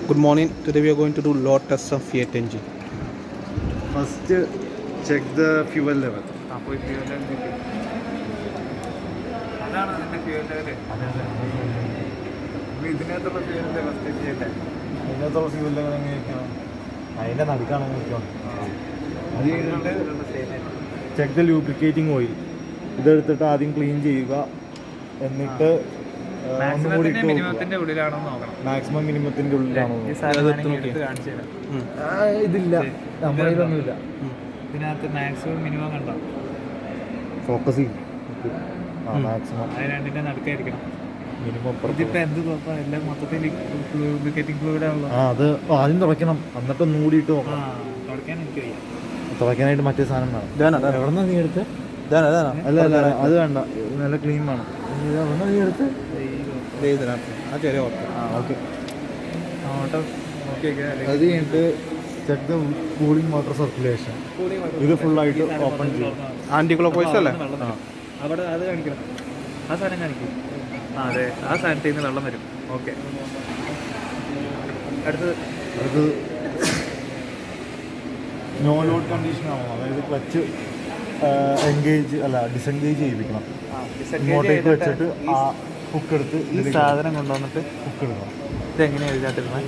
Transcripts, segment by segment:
Good morning. Today we are going to do load test of Fiat engine. First, check the fuel level. ഇതിനകത്തുള്ള fuel level എങ്ങനെയൊക്കെയാണ് അതിൻ്റെ നടുക്കാണ് നോക്കിയാണ്. അത് കഴിഞ്ഞിട്ട് check the lubricating oil. ഇതെടുത്തിട്ട് ആദ്യം clean ചെയ്യുക, എന്നിട്ട് മിനിമത്തിന്റെ ഉള്ളിലാണോ നോക്കണം. മാക്സിമം മിനിമത്തിന്റെ ഉള്ളിലാണോ. ഇതില്ല, നമ്മുടെ ഇതൊന്നുമില്ല. ഇതിനകത്ത് മാക്സിമം മിനിമം കണ്ടോ, ഫോക്കസ് ചെയ്യും. മാക്സിമം അത് രണ്ടിന്റെ നടുക്കായിരിക്കണം. മിനിമം ഇതിപ്പോ എന്ത് എല്ലാം മൊത്തത്തിൽ ലൂബ്രിക്കേറ്റിംഗ് ഫ്ലൂയിഡ് ആണല്ലോ. അത് ആദ്യം തുടയ്ക്കണം, എന്നിട്ട് ഒന്നും കൂടിയിട്ട് നോക്കണം. തുടയ്ക്കാൻ എനിക്ക് വയ്യ. തുടയ്ക്കാനായിട്ട് മറ്റേ സാധനം വേണം. എവിടെ നിന്നാ നീ എടുത്ത്? അല്ല അല്ല, അത് വേണ്ട, നല്ല ക്ലീൻ വേണം. എവിടെ നീ എടുത്ത്? ഓക്കെ. അത് കഴിഞ്ഞിട്ട് check the cooling water circulation. ഇത് ഫുള്ളായിട്ട് ഓപ്പൺ ചെയ്യും. ആന്റി ക്ലോക്ക് വൈസ് അല്ലേ? അവിടെ അത് കാണിക്കണം, ആ സാധനം കാണിക്കും. അതെ, ആ സാധനത്തിൽ നിന്ന് വെള്ളം വരും. ഓക്കെ. അടുത്തത് നോ ലോഡ് കണ്ടീഷൻ ആണോ, അതായത് ക്ലച്ച് എൻഗേജ് അല്ല ഡിസെൻഗേജ് ചെയ്യിപ്പിക്കണം. ഇങ്ങോട്ടേക്ക് വെച്ചിട്ട് ആ ഹുക്ക് എടുത്ത് ഈ സാധനം കൊണ്ടുവന്നിട്ട് ഹുക്ക് എടുക്കണം. ഇതെങ്ങനെയാണ് ഇതിനകത്തിരുന്നത്?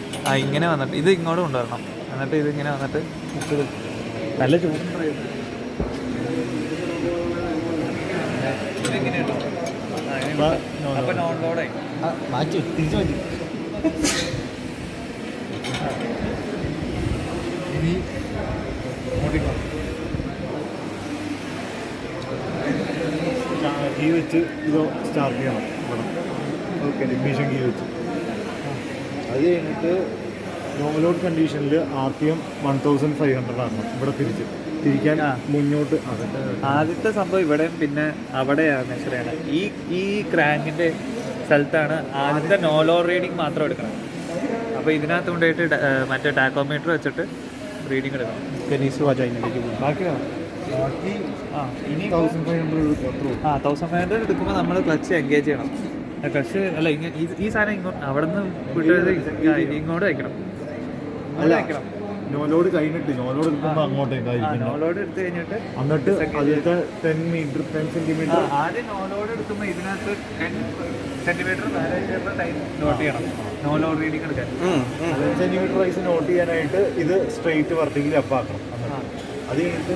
ഇങ്ങനെ വന്നിട്ട് ഇത് ഇങ്ങോട്ട് കൊണ്ടുവരണം. എന്നിട്ട് ഇതിങ്ങനെ വന്നിട്ട് ഹുക്ക് നല്ല ചൂട്. മാറ്റി തിരിച്ചു മാറ്റി. ഇനി കീ വെച്ച് ഇത് സ്റ്റാർട്ട് ചെയ്യണം. ഓക്കെ, ഇഗ്നിഷൻ കീ വെച്ച്. അത് കഴിഞ്ഞിട്ട് നോ ലോഡ് കണ്ടീഷനിൽ RPM 1500 ആണ്. ഇവിടെ തിരിക്കാൻ മുന്നോട്ട്. ആദ്യത്തെ സംഭവം ഇവിടെ, പിന്നെ അവിടെയാണ് മെഷർ ചെയ്യണം. ഈ ക്രാങ്കിന്റെ സ്ഥലത്താണ് ആദ്യത്തെ നോ ലോഡ് റീഡിങ് മാത്രം എടുക്കണം. അപ്പോൾ ഇതിനകത്ത് കൊണ്ടുപോയിട്ട് മറ്റേ ടാക്കോമീറ്റർ വെച്ചിട്ട് റീഡിങ് എടുക്കണം. ബാക്കി ഇനി 1500 എടുക്കുമ്പോൾ നമ്മൾ ക്ലച്ച് എൻഗേജ് ചെയ്യണം. ക്ലച്ച് അല്ല, ഈ സാധനം ഇങ്ങോട്ട് അവിടെ നിന്ന് വിട്ടത് ഇങ്ങോട്ട് വയ്ക്കണം. അല്ല, നോ ലോഡ് കഴിഞ്ഞിട്ട് നോ ലോഡ് എടുക്കുമ്പോൾ അങ്ങോട്ടേക്കായിരിക്കും. നോ ലോഡ് എടുത്ത് കഴിഞ്ഞിട്ട് എന്നിട്ട് അതിലത്തെ 10 സെന്റിമീറ്റർ ആദ്യം നോ ലോഡ് എടുക്കുമ്പോൾ ഇതിനകത്ത് 10 സെന്റിമീറ്റർ ടൈം നോട്ട് ചെയ്യണം. നോ ലോഡ് റീഡിങ് എടുക്കാൻ 10 സെന്റിമീറ്റർ വൈസ് നോട്ട് ചെയ്യാനായിട്ട് ഇത് സ്ട്രെയിറ്റ് വർട്ടിക്കലി അപ്പാക്കണം. അത് കഴിഞ്ഞിട്ട്